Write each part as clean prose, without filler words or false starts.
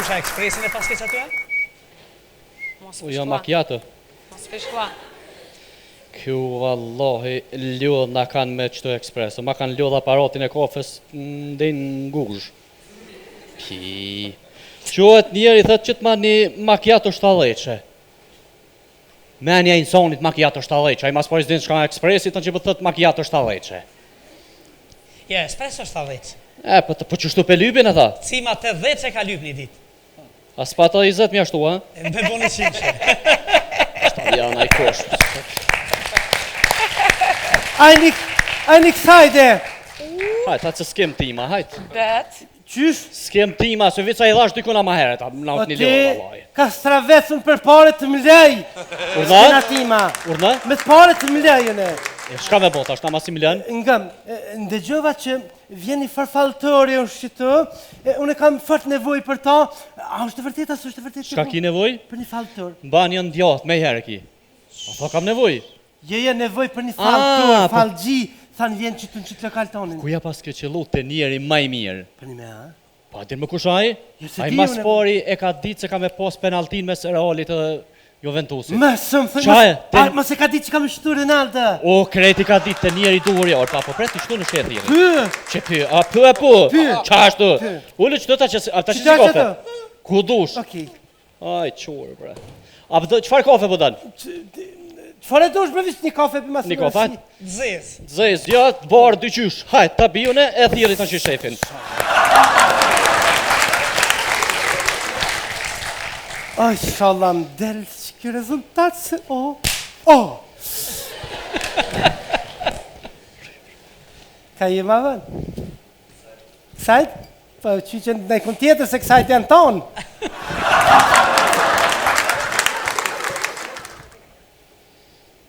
Qusha ekspresin e paske që atyre? Jo macchiato. Mos fishkla. Kjo vallahi lodha kanë me qëto ekspreso. Ma kanë lodha aparatin e kafes në guzh. Pi. Qohet njeri thët që të ma një macchiato 7 Menja insonit macchiato 7 ai mas po izdinë shka ekspresit në që për thët macchiato 7 Ja, espresso 7. Po qështu pe lypin e tha? Cima 80 që ka lyp një dit. As pa ta 20 mja shtu, ha? Me boni qimshe. Janë ai kosh. Ajni kësajde. Hajt, ha që s'kem tima, hajt. Bet. Qysh? S'kem tima, se vica i dhash dykuna ma heret, na O një ti ljoha, vallaj. ka stravecën për pare të mlej. Urna? S'kena tima. Urna? Me të pare të mlejën e. Shka me bota, është na masim lën? Ngëm, ndëgjova që vjen një farfalltori o shqitë, unë kam fort nevoj për ta. A është të vërtet, as është të vërtet? Shka ki nevoj? Për një falltor. Ban janë djatë, me herë ki. A tha kam nevoj? Je nevoj për një falltor, fallgji, thanë vjen që të në qitë lokal tonin. Kuja pas ke qëllu të njeri maj mirë? Për një me, ha? Pa, din më kush ai? Jo, se Ai di mas unë- pari e ka ditë se ka me pas penaltin mes Realit dhe Juventusit. Më sëmë, Qaje, thënë, mos e ka ditë që kam shtu Ronaldo. O, kreti ka ditë të njeri duhur orë, pa, po preti qëtu në shetë jeri. Py, Që py, a py e pu? Qa ashtu? Ullë qëtu ta që Që si qa kafe? qëto? Ku dush? Okej. Aj, qurë, bre. A pëdë, qëfar kafe po dan? Qëfar e dush brevisht një kafe për mas Një kafe, hajt? Zez. Zez, ja, barë dy qysh. Hajt, ta bijune e thirit në që shefin. Aj, shallam, delë që kjo rezultat se Ka je ma vën? Kësajt? Po, që që në kënë tjetër se kësajt janë tonë.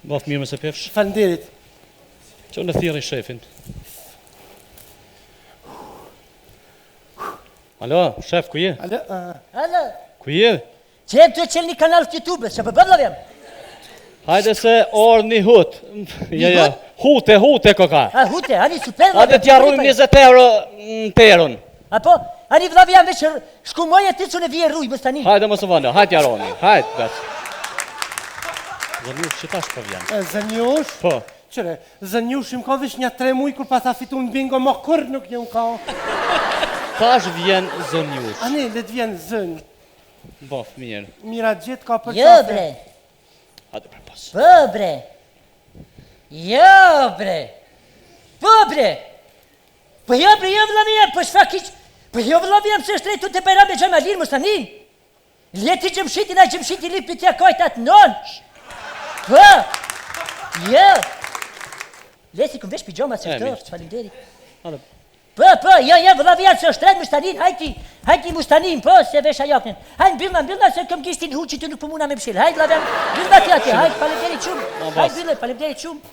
Baf mirë me se pefsh. Falënderit. Që në thiri shefin. Alo, shef, ku je? Alo, Alo, Ku je? që jem të qelë një kanal të YouTube-ës, që përbëdlav jam. Hajde se orë një hut. Ja, hute koka. A, hute, ani super. Hajde t'ja rrujmë 20 euro në terën. Apo, ani vëllav jam veç shkumoj e ti që në vje rruj, më stani. Hajde mos u vënë, hajde t'ja rrujmë. Hajde, bet. Zënjush, që tash po vjen? Zënjush? Po. Qëre, zënjush im ka vish një 3 muj kur pa tha fitu në bingo, më kur nuk një ka. Tash vjen zënjush. Ani, le të vjen zën. Bof, mirë. Mira gjithë ka për Jo, bre. Hajde për pas. Po, bre. Jo, bre. Po, bre. Po, jo, bre, jo, vëllav jam, po shfa kiq. Po, jo, vëllav jam, se shtrejtu të pejram me Gjemalin, më stani. Leti Gjemshitin, a Gjemshiti li për tja kajtat non. Po. Jo. Leti këm vesh pijama se mirë. shto, falimderit. Hajde. Po, jo, vëllav jam, se shtrejt më stanin, hajti më stanin, po, se vesh a jaknin. Hajt mbyllna, se këm kishtin hu që të nuk pëmuna me mshil. Hajt, vëllav jam, mbyllna tja tja, hajt, falimderit qumë. Hajt, mbyllë, falimderit qumë.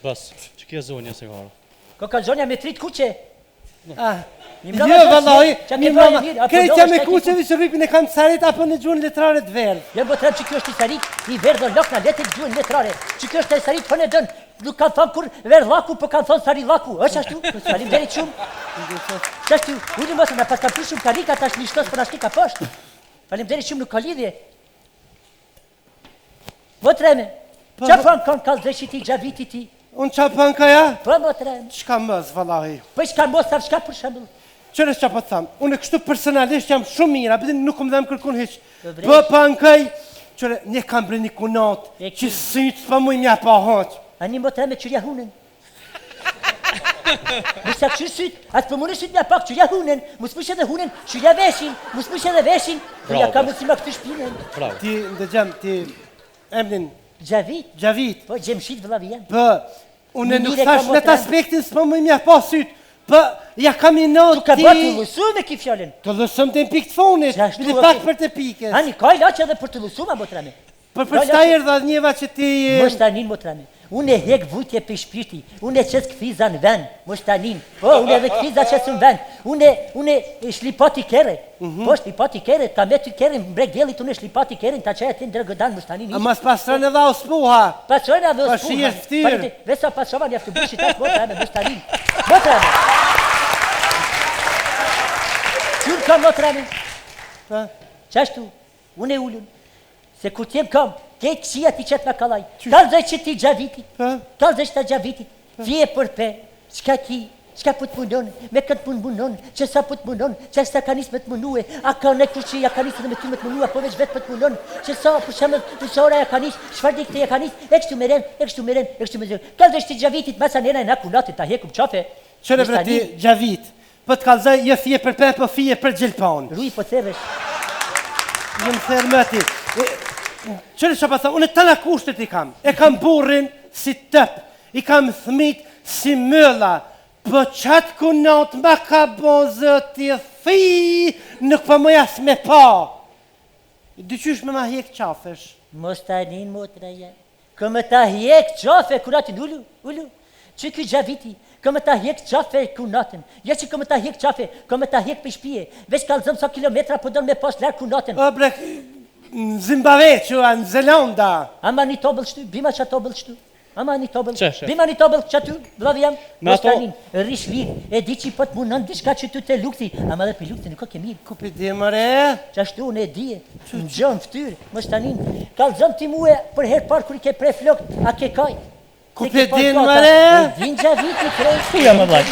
Bas, që kje zonja se gara. Ko ka zonja me trit kuqe. Jo, vallahi, mi mama, krejtja me kuqevi që rripin e kam të sarit apo në gjuhën letrare të verë. Jo, bo trem që kjo është i sarit, i verdh o lokna, letit gjuhën letrare. Që kjo është i sarit, po në dënë, nuk kanë thonë kur verdh laku, po kanë thonë sari laku. është ashtu? Falim derit shumë. Që ashtu, unë mosë në pas kam pru shumë karika, tash një shtos për ashtu ka poshtë. Falim derit shumë, nuk ka lidhje. Bo treme, që fanë kanë kalë dreshit ti, gjaviti ti? Unë qa pën ka ja? Po, bo treme. Qka mëz, vallahi? Po, shka mos, thav, shka për shembull. Qërës qa po të thamë, unë kështu personalisht jam shumë mira, bëdin nuk më dhem kërkun heq. Vëvresh. Po pën kaj, qërë, një kam bre një kunat, E ki. që sytë s'pa muj mja pa hoq. Ani bo treme qërja hunen. Mësa këshur syt, atë për mënë syt mja pak qërja hunen, mësë pësh edhe hunen, qërja veshin, mësë pësh edhe veshin, ja ka mësi ma këtë shpinen. Bravo. Ti, ndëgjam, ti, emnin, Gjavit, Gjavit, po Gjemshit vëllavi jam. po, unë nuk Mire thash ka në të motra. aspektin s'pa muj mja pa sytë, po, ja kam i not Tu ka ti... bërë të lësu me ki fjallin. Të lësëm të në pikë të fonit, Qa ashtu, bili o, pak ti- për të pikës. Ani, ka i laqë edhe për të lësu ma botrame. Për shta erdha njeva që ti... Mos tanin botrame. Unë e hek vujtje për shpirti, unë e qes këfiza në vend, mos tanin. Po, unë edhe këfiza qes në vend. Unë e shlipati kere. Po, shlipati kere, ta me ty kere, mbrek djelit, unë e shlipati kere, ta qaj atin drëgëdan, mos tanin. A mas pasrën edhe o spuha. Pasojna dhe Pa uspuha. shi e ftyrë. Vesa pasova një aftë bushi tash botrame, mos tanin. Botrame. Qërë ka botrame? Pa? Qashtu, unë e ullun, se kur t'jem kam, kejtë kësia ti qëtë me kalaj, kalzaj që ti gjavitit, Pa? kalzaj që ta gjavitit, vje për pe, qka ki, qka put munon, me këtë pun munon, që sa put munon, që sa ka nisë me të munue, a ka ne kur që ja ka nisë dhe me ty me të munua, po veç vetë për të munon, që sa, për shemë, për sa ora ja ka nisë, shfar dikte ja ka nisë, e kështu me ren, e kështu me ren, e kështu me ren, kalzaj që ti gjavitit, masa nena e na kunatit, ta hekum qafe. Qëre bre ti gjavit, po të kalzaj, jo fije për pe, po fije për gjelpon. Ruj po thevesh. Jëmë thërë më ti. Qëre që pa tha, unë të në kushtet i kam. E kam burrin si tëp, i kam thmit si mëlla, po qatë kunat ma ka bo zëti thi, nuk po më jas me pa. Dyqysh me ma hjek qafesh. Mos ta nin motra ja. Këmë ta hjek qafe kunatin, ullu. Që ky gjaviti, këmë ta hjek qafe kunatin. Ja që këmë ta hjek qafe, këmë ta hjek për shpije. Veç kalzëm sa kilometra po donë me pas lërë kunatin. O bre, në Zimbabwe që në Zelanda. Ama një tobël shtu, bima që tobël shtu. Ama një tobël, Qeshe. bima një tobël që aty, vllavi jam, Me mos ato- ta nin, rish lirë, e di që po të munon diçka që ty të lukti, ama dhe për lukti nuk ka ke mirë. Ku për di mëre? Qashtu unë e dije, në gjonë ftyrë, mos ta nin, kalzëm ti muë për herë parë kur i ke prej flok, a ke kaj. Ku Te ke pe din, parë mëre? gata, e din gjaviti krejt. Ja më vllaj.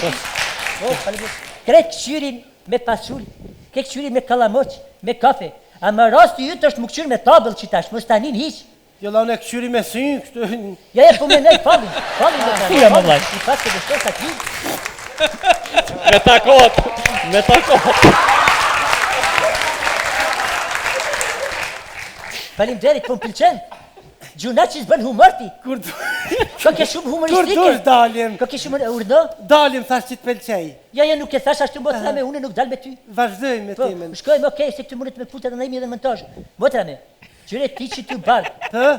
Po. Krejt këqyrin me pasull, ke këqyrin me kalamoq, me kafe. A më rasti jytë është më këqyr me tabël që tash, mos ta nin hiq. Jo la unë e këshyri me sy, kështu... Ja e po me nej falin me të Ja, më vllaj. I fakt se dështoj sa t'vi. Me takot, me takot. Faleminderit, po m'pëlqen. Gjuna që s'bën humorti. Kur Ka ke shumë dush humoristike. dalim, Ka ke shumë urdo. dalim thash që t'pelqej. Ja, nuk e thash ashtu motra me, unë nuk dal me ty. Vazhdoj me Po, timen. shkojmë okej, se këtu mundet me putet në imi edhe montazh. Motra me, qyre ti që ty bardh. Hë?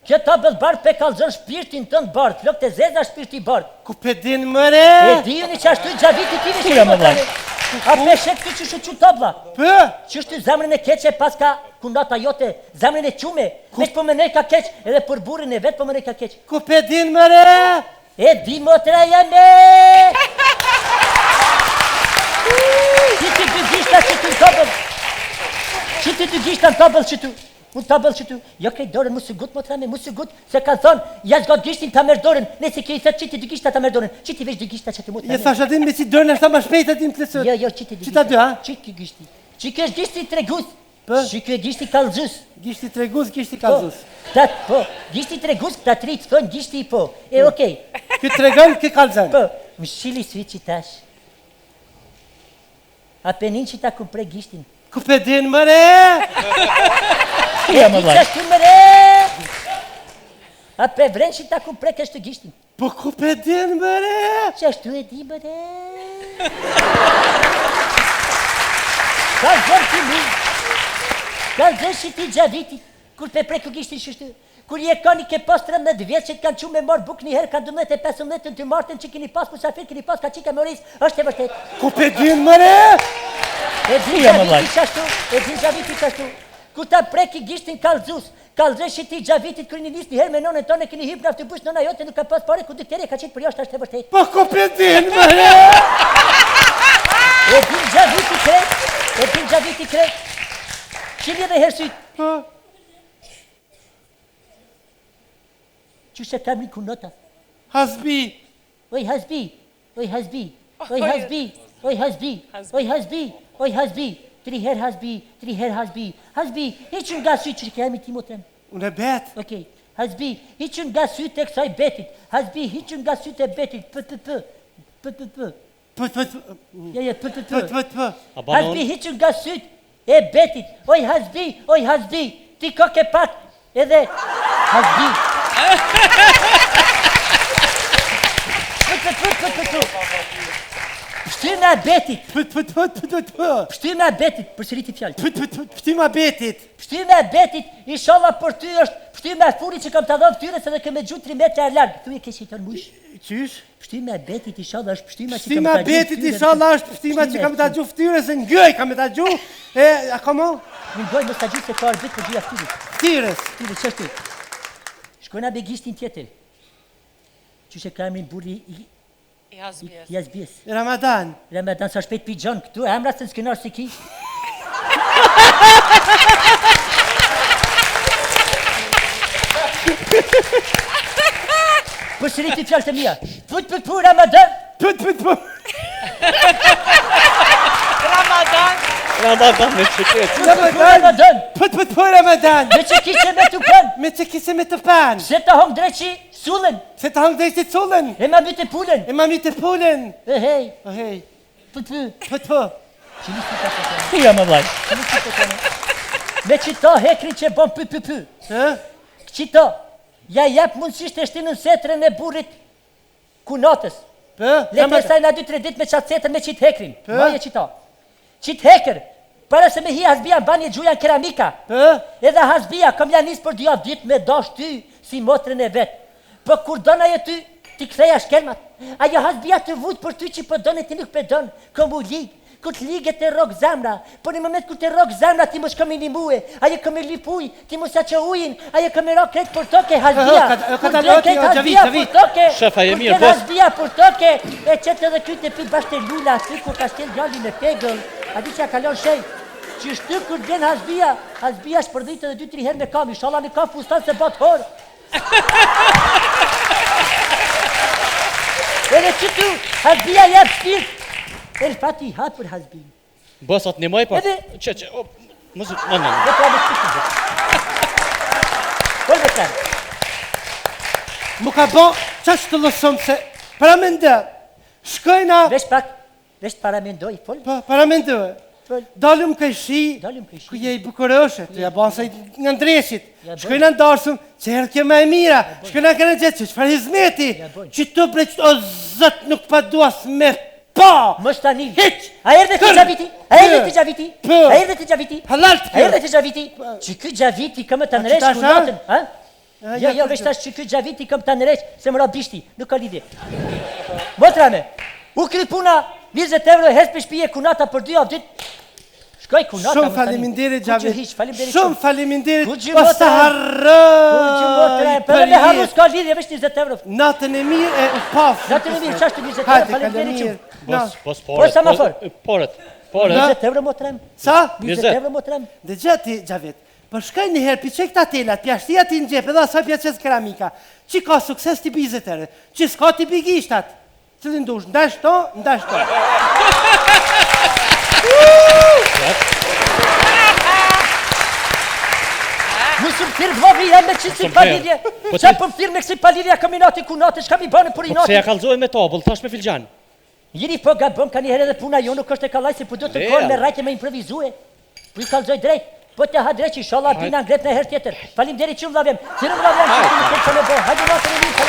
Kjo tabël bardh pe kallzon shpirtin tënd bardh, flok të zeza shpirti bardh. Ku pe din mëre? E dijuni që ashtu gjaviti ti Ja, më vllaj. A peshe këtu që shu tabla. Pë? Që është zemrën e keqe pas ka kunata jote, zemrën e qume. Veç po mënej ka keq, edhe për burrin e vet po mënej ka keq. Ku pe din mëre? E di motra jame! Që ti dy gishta që tu në tabël. Që ti dy gishta në tabël që tu. Unë tabël që tu. Jo kej dorën, mu së gut, motra me, mu së gut. Se ka thonë, ja zgot gishtin ta merë dorën. Nëse ke i thëtë që ti dy gishta ta merë dorën. Që ti veç dy gishta që tu motra Je me. thash atin me si dërën e sa ma shpejt atin të lësët. Jo, që ti dy Që ta dy, ha? Që ki gishti. Që ki është gishti tregus. Po? Që ki gishti kallxus. Gishti tregus, gishti Po, kalzus. po, gishti tregus këta tri të thonë gishti i po. E okej. Ky tregon, ky kalzën. Po, më shili svi që tash. A penin që ta kumpre gishtin. Ku pe din mëre? Ja më Di vllaj. qashtu më re. A pe vren që ta kumpre kështu gishtin. Po ku pe din mëre? Qashtu e di më re. Ka zërë ti mi. Ka zërë që ti gjavitit. Kur pe preku gishtin shështu. Kur je ka një ke pas 13 vjetë që të kanë që me marë buk një herë, ka 12 e 15 të martën që kini pas musafir, kini pas ka qika moris, është e vërtet. Ku pe din mëre? E din Ja, më vllaj. gjaviti qashtu, e din gjaviti qashtu. Ku ta preki gishtin kallxus, kallxesh që ti gjavitit kër një nis një herë me nonën tonë, kini hip në autobus, nona jote nuk ka pas pare, ku diktere ka qitë për jashtë, është e vërtet. Po ku pe din mëre? E din gjaviti krejt, e din gjaviti krejt. Qili dhe herë syt, Po, që se kam një kunota. hasbi. Oj hasbi, oj hasbi, oj hasbi, oj hasbi, oj hasbi, oj hasbi. 3 herë hasbi, 3 herë hasbi. Hasbi, heqën nga syt që kemi ti motrem. Unë e bet. Okej, hasbi, hiqën nga sytë e kësaj betit. Hasbi, hiqën nga sytë e betit. P. Ja, p. A banon? Hasbi, hiqën nga sytë e betit. Oj, hasbi, ti ka ke pak edhe hasbi. Pështyma e betit, pështyma e betit, përsëriti fjallë. Pështima betit. Pështyma e betit, inshallah për ty është pështyma e furit që kam të dhënë fytyrës edhe kemë gjutë 3 metra e largë. Thuj e kesh i tonë mush. Qysh? Pështyma e betit, inshallah është pështyma që kam Pështima të gjutë betit, inshallah është pështima që kam të gju ftyrës e ngëj, kam të gju. A komo? Në ngoj mos të gjutë se ka arbit për gjuja ftyrit. Ftyrës. Ftyrit, qështu. Shkojna be gishtin tjetër. Qyshe ka emrin burri i Jazbies. Ramadan. Ramadan sa shpejt pi gjon këtu, emra se n'skenar si ki. Për shëriti fjallë të mija. Put, Ramadan. Put. Ramadan me qëket. Ramadan. Put, Ramadan. Me që kishe me të pan. Me që kise me të pan. Se të hong dreqi sullen. Se të hangë dhejtë të cullën. E ma mytë pullen. E ma mi të pullën. E hej. O hej. Put. Put. Që nisë të të Tia më vlaj. Me që ta hekrin që bon py. Hë? Që ta, ja jep mundësisht e shtinën setrën e burit kunatës. Letë saj na 2-3 dit me qatë setrën me qitë hekrin. Maje që ta. Qitë hekër, para se me hi hasbia në banje gjuja në keramika. Edhe hasbia, kom ja nisë për 2 javë dit me dash ty si motrën e vetë. Për kur dona e ty, ti këtheja shkelmat. Ajo hasbia të vujtë për ty që për done ti nuk për donë, kom u ligë. Kur të liget të rok zemra, por në moment kur të rok zemra ti mos kam i nimue, ajo kam i lipuj, ti mos aqë ujin, ajo kam i rok kretë për toke, hasbia, kur të kretë hasbia për toke, Shefa, e mirë, kur të hasbia për toke, e qëtë edhe kryt e pi bashkë të lula, ty kur ka shtel gjalli në tegëll, a di që a kalon shej, që shty kur bjen hasbia shpërdhit edhe 2-3 herë me kam, inshallah në kam fustan se bat horë. Edhe që tu, hasbia jep shtirt, El fati hapur hasbin. Bësat një maj, pa... Edhe- Që, mëzut, në. Vetë me shtirt. Për vetë. Mu ka bo, qashtë të lësëm se, para me ndë, shkojna, Vesh pak, vesh para mendoj, fol. para me ndë, Fol. dalëm këshi, Dalim këshi. ku je i bukuroshe, të ja banë sa nga ndreshit, Ja bën. shkojna ndarsëm, që herë kjo me e mira, shkojna kërë gjithë, që qëfar hizmeti, Ja bën. që të bre që o zëtë nuk pa duas me pa, Mos tani. Hiç. A erdhe ti Kër. Gjaviti? A erdhe ti Pë. Gjaviti? Pë. A erdhe ti Gjaviti? halal të A erdhe kërë. ti Gjaviti? Që ky Gjaviti kam të nresh tash, kunatën, ha? Ja, Jo, ja, vesh tash që ky Gjaviti kam të nresh se më ra bishti, nuk ka lidhje. Motrame, u kryt puna 20 euro hes për shpije kunata për 2 javë ditë. Shkoj kunata. Shumë mos tani. faleminderit Ku që Gjavit. hiq, faleminderit Shumë faleminderit. Ku që Pas të motra- Që motra, harroj për me harru s'ka lidhje, vesh 20 euro. Natën e mirë e u pafë. Natën e mirë, qashtu 20 euro, Hajde, faleminderit kalemir. shumë. Bos, Po, sa më fort? Poret. 20 euro motrem. Sa? 20 euro motrem. Dhe gjati, Gjavit, për shkaj një herë, pi që këta telat, pi ashtia ti në gjepë, edhe asaj pja qësë keramika, që ka sukses t'i bizetere, që s'ka t'i bigishtat, cëllin dush, ndash to. Musëm firë vogli jam me qësi Shumë palidhje. Po Qa ti- për firë me kësi palidhja kaminati kunate, shka mi bane për i Po pse ja nati. kalzoj me tabull, thash me filxhan. Jiri po gabëm ka një herë edhe puna jo nuk është e kalaj se po do të Real. konë me rajtë me improvizue. Po i kalzoj drejt. Po të ha drejt që inshallah bina ngrep në herë tjetër. Falim deri që më lavjem. Sirë më lavjem që të më këtë me bo. Hajde natën e mirë.